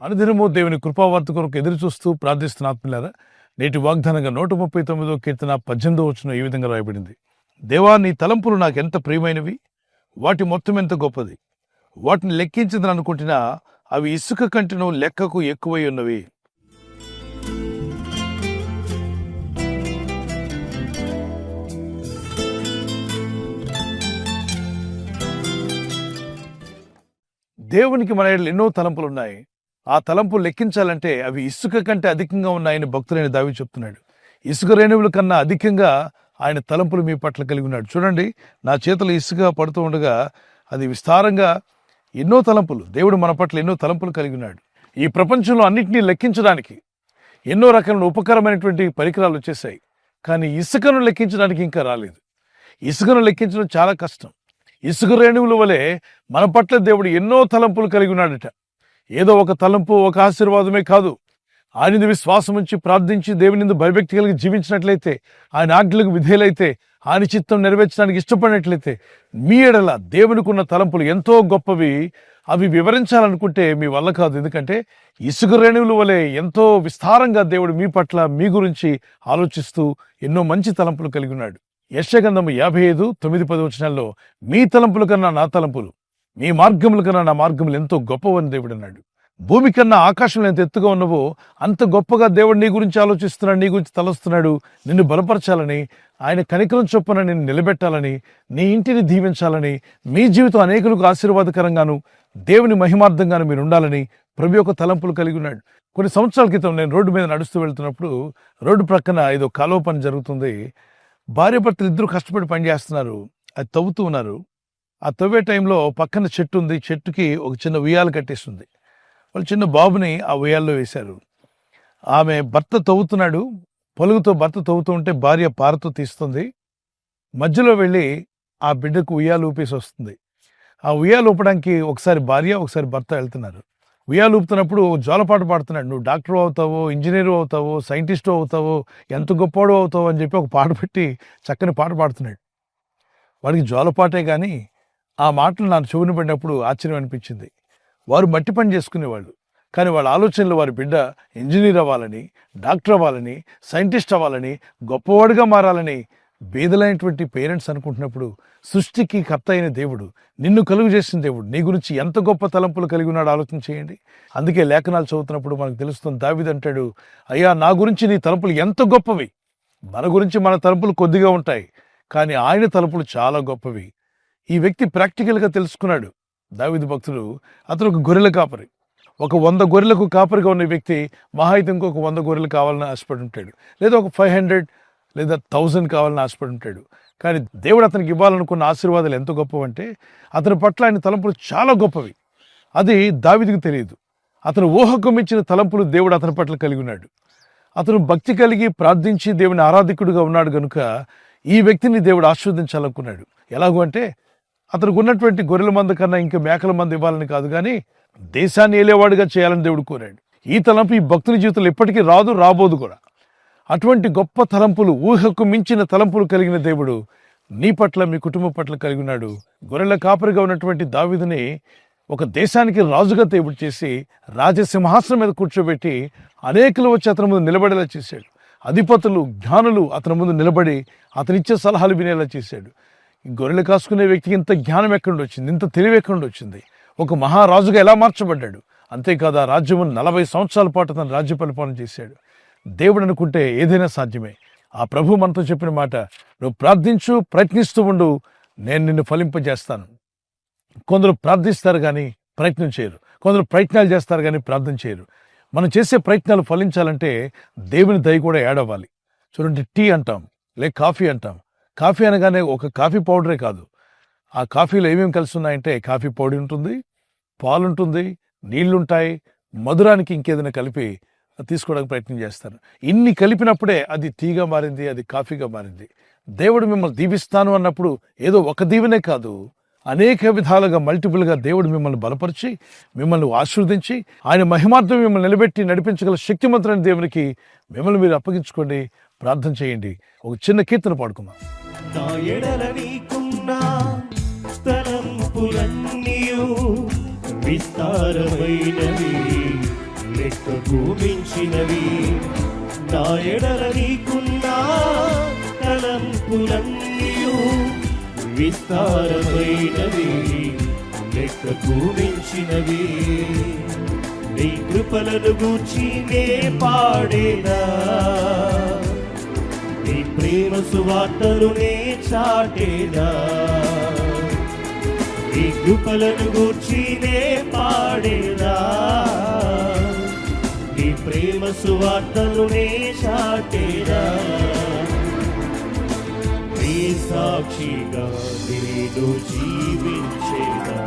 అనుదినము దేవుని కృపావార్త కొరకు ఎదురు చూస్తూ ప్రార్థిస్తున్న ఆత్మీయులారా, నేటి వాగ్దానంగా 139వ కీర్తన 18వ వచనం ఈ విధంగా రాయబడింది. దేవా, నీ తలంపులు నాకెంత ప్రియమైనవి, వాటి మొత్తం ఎంత గొప్పది. వాటిని లెక్కించదని అనుకుంటున్నా అవి ఇసుక కంటెను లెక్కకు ఎక్కువై ఉన్నవి. దేవునికి మన ఎడల ఎన్నో తలంపులు ఉన్నాయి. ఆ తలంపులు లెక్కించాలంటే అవి ఇసుక కంటే అధికంగా ఉన్నాయని భక్తులైన దావీదు చెప్తున్నాడు. ఇసుక రేణువుల కన్నా అధికంగా ఆయన తలంపులు మీ పట్ల కలిగి ఉన్నాడు. చూడండి, నా చేతులు ఇసుక పడుతూ ఉండగా అది విస్తారంగా ఎన్నో తలంపులు, దేవుడు మన పట్ల ఎన్నో తలంపులు కలిగి ఉన్నాడు. ఈ ప్రపంచంలో అన్నింటినీ లెక్కించడానికి ఎన్నో రకాల ఉపకరమైనటువంటి పరికరాలు వచ్చేసాయి, కానీ ఇసుకను లెక్కించడానికి ఇంకా రాలేదు. ఇసుకను లెక్కించడం చాలా కష్టం. ఇసుక రేణువుల వలె మన పట్ల దేవుడు ఎన్నో తలంపులు కలిగి ఉన్నాడట. ఏదో ఒక తలంపు, ఒక ఆశీర్వాదమే కాదు. ఆయన విశ్వాసం ఉంచి ప్రార్థించి దేవుని భయభక్తి కలిగి జీవించినట్లయితే, ఆయన ఆజ్ఞలకు విధేయులైతే, ఆయన చిత్తం నెరవేర్చడానికి ఇష్టపడినట్లయితే మీ ఎడల దేవునికి ఉన్న తలంపులు ఎంతో గొప్పవి. అవి వివరించాలనుకుంటే మీ వల్ల కాదు. ఎందుకంటే ఇసుక రేణువుల వలె ఎంతో విస్తారంగా దేవుడు మీ పట్ల, మీ గురించి ఆలోచిస్తూ ఎన్నో మంచి తలంపులు కలిగి ఉన్నాడు. యెషయా గ్రంథము 55:9-10 వచనాల్లో, మీ తలంపుల కన్నా నా తలంపులు, మీ మార్గముల కన్నా నా మార్గములు ఎంతో గొప్పవని దేవుడు అన్నాడు. భూమి కన్నా ఆకాశంలో ఎంత ఎత్తుగా ఉన్నవో అంత గొప్పగా దేవుడు నీ గురించి ఆలోచిస్తున్నాడు, నీ గురించి తలస్తున్నాడు. నిన్ను బలపరచాలని, ఆయన కనికరం చొప్పున నిన్ను నిలబెట్టాలని, నీ ఇంటిని దీవించాలని, మీ జీవితం అనేకులకు ఆశీర్వాదకరంగాను దేవుని మహిమార్థంగాను మీరు ఉండాలని ప్రభు యొక్క తలంపులు కలిగి ఉన్నాడు. కొన్ని సంవత్సరాల క్రితం నేను రోడ్డు మీద నడుస్తూ వెళ్తున్నప్పుడు రోడ్డు ప్రక్కన ఏదో కాలువ పని జరుగుతుంది. భార్యాభర్తలు ఇద్దరు కష్టపడి పని చేస్తున్నారు. అది తవ్వుతూ ఉన్నారు. ఆ తవ్వే టైంలో పక్కన చెట్టు ఉంది. చెట్టుకి ఒక చిన్న ఉయ్యాలు కట్టేస్తుంది. వాళ్ళు చిన్న బాబుని ఆ ఉయ్యాల్లో వేశారు. ఆమె భర్త తవ్వుతున్నాడు. పొలుగుతో భర్త తవ్వుతూ ఉంటే భార్య పారతో తీస్తుంది. మధ్యలో వెళ్ళి ఆ బిడ్డకు ఉయ్యాలు ఊపేసి వస్తుంది. ఆ ఉయ్యాలు ఊపడానికి ఒకసారి భార్య, ఒకసారి భర్త వెళ్తున్నారు. ఉయ్యాలు ఊపుతున్నప్పుడు జోలపాట పాడుతున్నాడు. నువ్వు డాక్టర్ అవుతావో, ఇంజనీరు అవుతావో, సైంటిస్టు అవుతావో, ఎంత గొప్పవాడు అవుతావో అని చెప్పి ఒక పాట పెట్టి చక్కని పాట పాడుతున్నాడు. వాడికి జోలపాటే కానీ ఆ మాటలు నాకు చెవుని పడినప్పుడు ఆశ్చర్యం అనిపించింది. వారు మట్టి పని చేసుకునేవాళ్ళు, కానీ వాళ్ళ ఆలోచనలు వారి బిడ్డ ఇంజనీర్ అవ్వాలని, డాక్టర్ అవ్వాలని, సైంటిస్ట్ అవ్వాలని, గొప్పవాడుగా మారాలని బీదలైనటువంటి పేరెంట్స్ అనుకుంటున్నప్పుడు, సృష్టికి కర్త అయిన దేవుడు, నిన్ను కలుగు చేసిన దేవుడు నీ గురించి ఎంత గొప్ప తలంపులు కలిగి ఉన్నాడు ఆలోచన చేయండి. అందుకే లేఖనాలు చదువుతున్నప్పుడు మనకు తెలుస్తుంది, దావీదు అంటాడు, అయ్యా నా గురించి నీ తలంపులు ఎంత గొప్పవి. మన గురించి మన తలంపులు కొద్దిగా ఉంటాయి, కానీ ఆయన తలంపులు చాలా గొప్పవి. ఈ వ్యక్తి ప్రాక్టికల్గా తెలుసుకున్నాడు. దావీదు భక్తుడు, అతను ఒక గొర్రెల కాపరి. ఒక 100 గొర్రెలకు కాపరిగా ఉన్న వ్యక్తి మహా అయితే ఇంకొక 100 గొర్రెలు కావాలని ఆశపడి ఉంటాడు, లేదా ఒక 500 లేదా 1000 కావాలని ఆశపడి ఉంటాడు. కానీ దేవుడు అతనికి ఇవ్వాలనుకున్న ఆశీర్వాదాలు ఎంత గొప్పవంటే అతని పట్ల ఆయన తలంపులు చాలా గొప్పవి. అది దావీదుకు తెలియదు. అతను ఊహకు మించిన తలంపులు దేవుడు అతని పట్ల కలిగి ఉన్నాడు. అతను భక్తి కలిగి ప్రార్థించి దేవుని ఆరాధికుడిగా ఉన్నాడు కనుక ఈ వ్యక్తిని దేవుడు ఆశీర్వదించాలనుకున్నాడు. ఎలాగూ అంటే అతనికి ఉన్నటువంటి గొర్రెల మంద కన్నా ఇంకా మేకల మంద ఇవ్వాలని కాదు, కానీ దేశాన్ని ఏలేవాడుగా చేయాలని దేవుడు కోరాడు. ఈ తలంపు ఈ భక్తుని జీవితంలో ఎప్పటికీ రాదు, రాబోదు కూడా. అటువంటి గొప్ప తలంపులు, ఊహకు మించిన తలంపులు కలిగిన దేవుడు నీ పట్ల, మీ కుటుంబం పట్ల కలిగి ఉన్నాడు. గొర్రెల కాపరిగా ఉన్నటువంటి దావీదుని ఒక దేశానికి రాజుగా దేవుడు చేసి రాజసింహాసనం మీద కూర్చోబెట్టి అనేకులు వచ్చి అతని ముందు నిలబడేలా చేశాడు. అధిపతులు, జ్ఞానులు అతని ముందు నిలబడి అతనిచ్చే సలహాలు వినేలా చేశాడు. గొర్రెలు కాసుకునే వ్యక్తికి ఇంత జ్ఞానం ఎక్కడి నుండి వచ్చింది, ఇంత తెలివి ఎక్కడి నుండి వచ్చింది? ఒక మహారాజుగా ఎలా మార్చబడ్డాడు? అంతేకాదు, ఆ రాజ్యము 40 సంవత్సరాల పాటు తన రాజ్య పరిపాలన చేశాడు. దేవుడు అనుకుంటే ఏదైనా సాధ్యమే. ఆ ప్రభు మనతో చెప్పిన మాట, నువ్వు ప్రార్థించు, ప్రయత్నిస్తూ ఉండు, నేను నిన్ను ఫలింపజేస్తాను. కొందరు ప్రార్థిస్తారు కానీ ప్రయత్నం చేయరు, కొందరు ప్రయత్నాలు చేస్తారు కానీ ప్రార్థన చేయరు. మనం చేసే ప్రయత్నాలు ఫలించాలంటే దేవుని దయ కూడా ఏడవాలి. చూడండి, టీ అంటాం, లేక కాఫీ అంటాం. కాఫీ అనగానే ఒక కాఫీ పౌడరే కాదు, ఆ కాఫీలో ఏమేమి కలిసి ఉన్నాయంటే కాఫీ పౌడర్ ఉంటుంది, పాలు ఉంటుంది, నీళ్లుంటాయి, మధురానికి ఇంకేదైనా కలిపి తీసుకోవడానికి ప్రయత్నం చేస్తారు. ఇన్ని కలిపినప్పుడే అది టీగా మారింది, అది కాఫీగా మారింది. దేవుడు మిమ్మల్ని దీవిస్తాను అన్నప్పుడు ఏదో ఒక దీవెనే కాదు, అనేక విధాలుగా మల్టిపుల్గా దేవుడు మిమ్మల్ని బలపరిచి, మిమ్మల్ని ఆశీర్వదించి, ఆయన మహిమార్థం మిమ్మల్ని నిలబెట్టి నడిపించగల శక్తిమంతుడైన దేవునికి మిమ్మల్ని మీరు అప్పగించుకోండి, ప్రార్థన చేయండి. ఒక చిన్న కీర్తన పాడుకుందాం. నా ఎడల నీకున్న తలంపులన్నీయు విస్తారమైనవి, లెక్కకు మించినవి. నా ఎడల నీకున్న తలంపులన్నీయు విస్తారమైనవి, లెక్కకు మించినవి. నీ కృపలను గూర్చి నే పాడేదా, నీ ప్రేమ సువార్తను నే చాటేదా. నీ కృపలను గూర్చి నే పాడేదా, నీ ప్రేమ సువార్తను నే చాటేదా. నీ సాక్షిగా నేను జీవించేదా.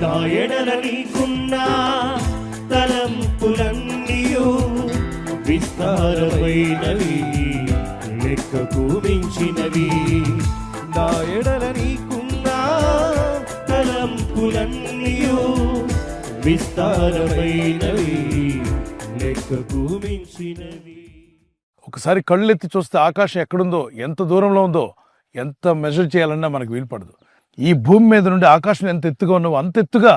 నా ఎడల నీకున్న తలంపులన్నీయు విస్తారమైనవి, లెక్కకు మించినవి. నా ఎడల నీకున్న తలంపులన్నీయు విస్తారమైనవి, లెక్కకు మించినవి. ఒకసారి కళ్ళెత్తి చూస్తే ఆకాశం ఎక్కడుందో, ఎంత దూరంలో ఉందో, ఎంత మెజర్ చేయాలన్నా మనకు వీలుపడదు. ఈ భూమి మీద నుండి ఆకాశం ఎంత ఎత్తుగా ఉన్నావో అంత ఎత్తుగా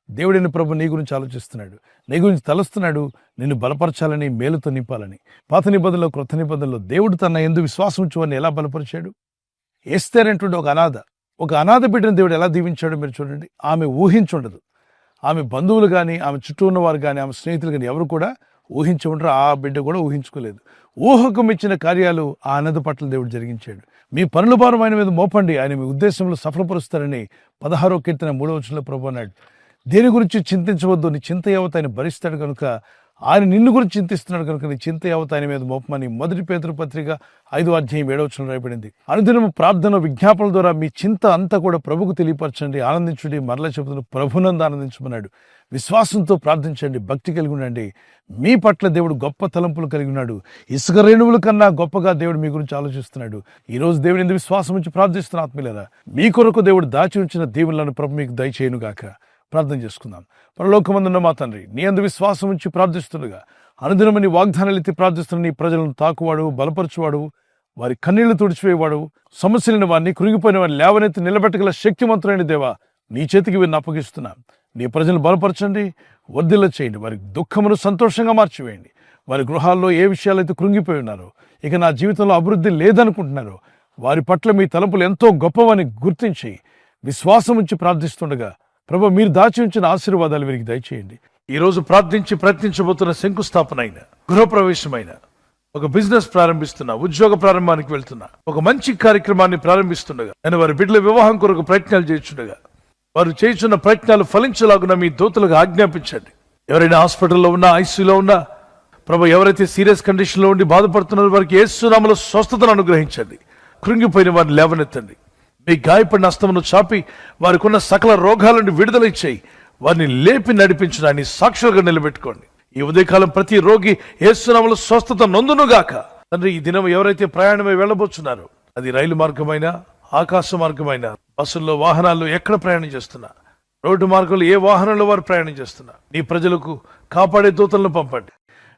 దేవుడైన ప్రభు నీ గురించి ఆలోచిస్తున్నాడు, నీ గురించి తలుస్తున్నాడు, నిన్ను బలపరచాలని, మేలుతో నింపాలని. పాత నిబంధనలో, క్రొత్త నిబంధనలో దేవుడు తన యందు విశ్వాసం ఉంచువని ఎలా బలపరిచాడు? ఎస్తేర్ అనేటువంటి ఒక అనాథ బిడ్డను దేవుడు ఎలా దీవించాడో మీరు చూడండి. ఆమె ఊహించుండదు. ఆమె బంధువులు కానీ, ఆమె చుట్టూ ఉన్నవారు కానీ, ఆమె స్నేహితులు కానీ ఎవరు కూడా ఊహించి ఉండరు. ఆ బిడ్డ కూడా ఊహించుకోలేదు. ఊహకు మించిన కార్యాలు ఆ అనాథ పట్ల దేవుడు జరిగించాడు. మీ పనుల భారం ఆయన మీద మోపండి, ఆయన మీ ఉద్దేశంలో సఫలపరుస్తారని 16వ కీర్తన 3వ వచనంలో ప్రభు అన్నాడు. దేని గురించి చింతించవద్దు, నీ చింత యావత్ ఆయన భరిస్తాడు కనుక, ఆయన నిన్ను గురించి చింతిస్తున్నాడు కనుక నీ చింత యావత్ ఆయన మీద మోపమని 1 పేతురు పత్రిక 5వ అధ్యాయం 7వ వచనంలో రాయబడింది. అనుదినము ప్రార్థన, విజ్ఞాపనల ద్వారా మీ చింత అంతా కూడా ప్రభుకు తెలియపరచండి, ఆనందించుడి. మరలా చెబుతున్న ప్రభునందు ఆనందించమన్నాడు. విశ్వాసంతో ప్రార్థించండి, భక్తి కలిగి ఉండండి. మీ పట్ల దేవుడు గొప్ప తలంపులు కలిగి ఉన్నాడు. ఇసుక రేణువుల కన్నా గొప్పగా దేవుడు మీ గురించి ఆలోచిస్తున్నాడు. ఈ రోజు దేవుని యందు విశ్వాసం ఉంచి ప్రార్థిస్తున్న ఆత్మీయులారా, మీ కొరకు దేవుడు దాచి ఉంచిన దీవెనలను ప్రభు మీకు దయచేయును గాక. ప్రార్థన చేసుకుందాం. పరలోకమందున్న మా తండ్రి, నీ యందు విశ్వాసం ఉంచి ప్రార్థిస్తుండగా అనుదినము నీ వాగ్దానాలు ఎత్తి ప్రార్థిస్తున్న నీ ప్రజలను తాకువాడు, బలపరచువాడు, వారి కన్నీళ్లు తుడిచివేవాడు, సమస్యలను వారిని, కృంగిపోయిన వారిని లేవనెత్తి నిలబెట్టగల శక్తిమంతులైన దేవా, నీ చేతికి వీరిని అప్పగిస్తున్నాం. నీ ప్రజలను బలపరచండి, వర్ధిల్ల చేయండి. వారి దుఃఖమును సంతోషంగా మార్చివేయండి. వారి గృహాల్లో ఏ విషయాలైతే కృంగిపోయి ఉన్నారో, ఇక నా జీవితంలో అభివృద్ధి లేదనుకుంటున్నారో, వారి పట్ల మీ తలంపులు ఎంతో గొప్పవని గుర్తించి విశ్వాసం ఉంచి ప్రార్థిస్తుండగా ప్రభు మీరు దాచి ఉంచిన ఆశీర్వాదాలు వీరికి దయచేయండి. ఈ రోజు ప్రార్థించి ప్రయత్నించబోతున్న శంకుస్థాపన అయిన, గృహప్రవేశమైన, ఒక బిజినెస్ ప్రారంభిస్తున్నా, ఉద్యోగ ప్రారంభానికి వెళ్తున్నా, ఒక మంచి కార్యక్రమాన్ని ప్రారంభిస్తుండగా, నేను వారి బిడ్డల వివాహం కొరకు ప్రయత్నాలు చేస్తుండగా, వారు చేస్తున్న ప్రయత్నాలు ఫలించలాగున మీ దూతలకు ఆజ్ఞాపించండి. ఎవరైనా హాస్పిటల్లో ఉన్నా, ఐసీయూలో ఉన్నా, ప్రభు ఎవరైతే సీరియస్ కండిషన్లో ఉండి బాధపడుతున్నారో వారికి యేసు నామములో స్వస్థతను అనుగ్రహించండి. కృంగిపోయిన వారిని లేవనెత్తండి. మీ గాయపడిన హస్తమును చాపి వారికి ఉన్న సకల రోగాల నుండి విడుదల ఇచ్చేయి. వారిని లేపి నడిపించడాన్ని సాక్షులుగా నిలబెట్టుకోండి. ఈ ఉదయకాలం ప్రతి రోగి యేసు నామములో స్వస్థత నొందునుగాక. తండ్రి, ఈ దినం ఎవరైతే ప్రయాణమై వెళ్ళబోతున్నారో, అది రైలు మార్గమైనా, ఆకాశ మార్గమైన, బస్సుల్లో, వాహనాల్లో ఎక్కడ ప్రయాణం చేస్తున్నా, రోడ్డు మార్గంలో ఏ వాహనంలో వారు ప్రయాణం చేస్తున్నా, నీ ప్రజలకు కాపాడే దూతలను పంపండి.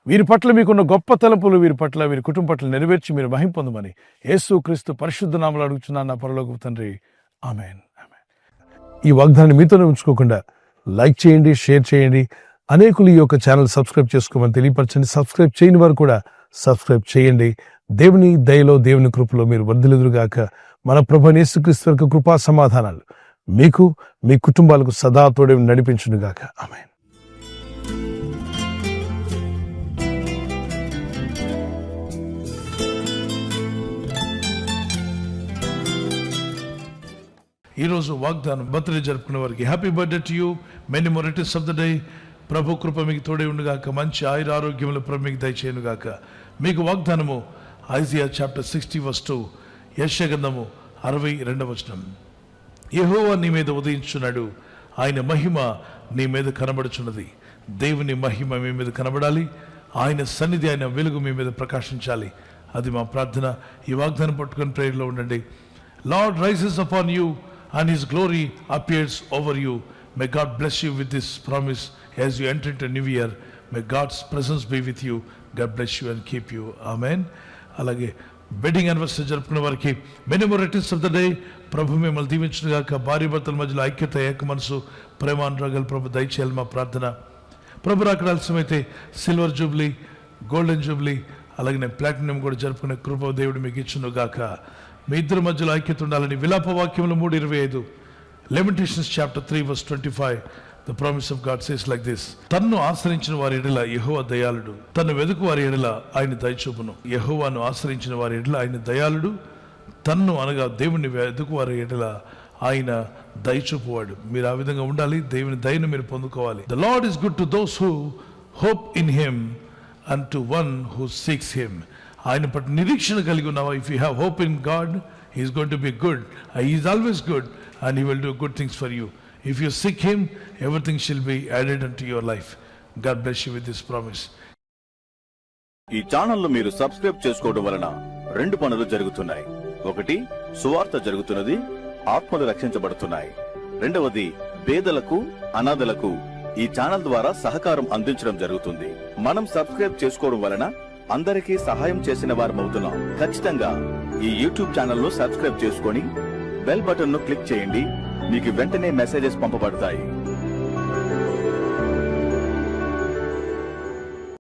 వీరి పట్ల మీకున్న గొప్ప తలంపులు వీరి పట్ల, వీరి కుటుంబం పట్ల నెరవేర్చి మీరు మహిమ పొందమని యేసు క్రీస్తు పరిశుద్ధ నామములో అడుగుచున్నాను నా పరలోకపు తండ్రి, ఆమేన్. ఈ వాగ్దానాన్ని మీతోనే ఉంచుకోకుండా లైక్ చేయండి, షేర్ చేయండి. అనేకులు ఈ యొక్క ఛానల్ సబ్స్క్రైబ్ చేసుకోమని తెలియపరచండి. సబ్స్క్రైబ్ చేయని వారు కూడా సబ్స్క్రైబ్ చేయండి. దేవుని దయలో, దేవుని కృపలో మీరు వర్ధిల్లుదురుగాక. మన ప్రభువైన యేసుక్రీస్తు యొక్క కృపా సమాధానాలు మీకు, మీ కుటుంబాలకు సదా తోడే నడిపించునుగాక. ఆమేన్. ఈరోజు వాగ్దానం, బర్త్డే జరుపుకునే వారికి happy birthday to you, many more returns of the day. ప్రభు కృప మీకు తోడే ఉండుగాక. మంచి ఆయుర ఆరోగ్యములు ప్రభు మీకు దయచేయునుగాక. మీకు వాగ్దానము ఐజియా చాప్టర్ 60:2, యెషయా గ్రంథము 62వ వచనం. యెహోవా నీ మీద ఉదయించున్నాడు, ఆయన మహిమ నీ మీద కనబడుచున్నది. దేవుని మహిమ మీ మీద కనబడాలి, ఆయన సన్నిధి, ఆయన వెలుగు మీ మీద ప్రకాశించాలి. అది మా ప్రార్థన. ఈ వాగ్దానం పట్టుకొని ప్రేయర్లో ఉండండి. Lord rises upon you and his glory appears over you. May God bless you with this promise as you enter into new year. May God's presence be with you. God bless you and keep you. Amen. అలాగే wedding anniversary జరుపుకునే వారికి many more returns of the day. ప్రభు మిమ్మల్ని దీవించునుగాక. భార్య భర్తల మధ్యలో ఐక్యత, ఏక మనసు, ప్రేమానురాగాలు ప్రభు దయచేయాలి మా ప్రార్థన. ప్రభు రాకడ ఆలస్యమైతే సిల్వర్ జూబ్లీ, గోల్డెన్ జూబ్లీ, అలాగే ప్లాటినం కూడా జరుపుకునే కృప దేవుడు మీకు ఇచ్చును గాక. మీ ఇద్దరి మధ్యలో ఐక్యత ఉండాలని విలాప వాక్యములు 3:25, లెమెంటేషన్స్ chapter 3:25, the promise of God says like this: తన్ను ఆశ్రయించిన వారి ఎడల యెహోవా దయాళుడు, తన్ను వెదుకు వారి ఎడల ఆయన దయచూపును. యెహోవాను ఆశ్రయించిన వారి ఎడల ఆయన దయాళుడు, తన్ను అనగా దేవుని వెదుకు వారి ఎడల ఆయన దయచూపువాడు. మీరు ఆ విధంగా ఉండాలి, దేవుని దయను మీరు పొందుకోవాలి. The Lord is good to those who hope in him and to one who seeks him. ఆయన పట్ల నిరీక్షణ కలిగి ఉన్నావా? If you have hope in God, he is going to be good. He is always good and he will do good things for you. If you seek him, everything shall be added unto your life. God bless you with this promise. ఈ channel మీరు subscribe చేసుకోవడం వలన 2 పనులు జరుగుతున్నాయి. ఒకటి, సువార్త జరుగుతున్నది, ఆత్మలు రక్షించబడుతున్నాయి. రెండవది, పేదలకు, అనాథలకు ఈ ఛానల్ ద్వారా సహకారం అందించడం జరుగుతుంది. మనం సబ్స్క్రైబ్ చేసుకోవడం వలన అందరికీ సహాయం చేసిన వారమవుతున్నాం. ఖచ్చితంగా ఈ యూట్యూబ్ ఛానల్ ను సబ్స్క్రైబ్ చేసుకొని బెల్ బటన్ ను క్లిక్ చేయండి. మీకు వెంటనే మెసేజెస్ పంపబడతాయి.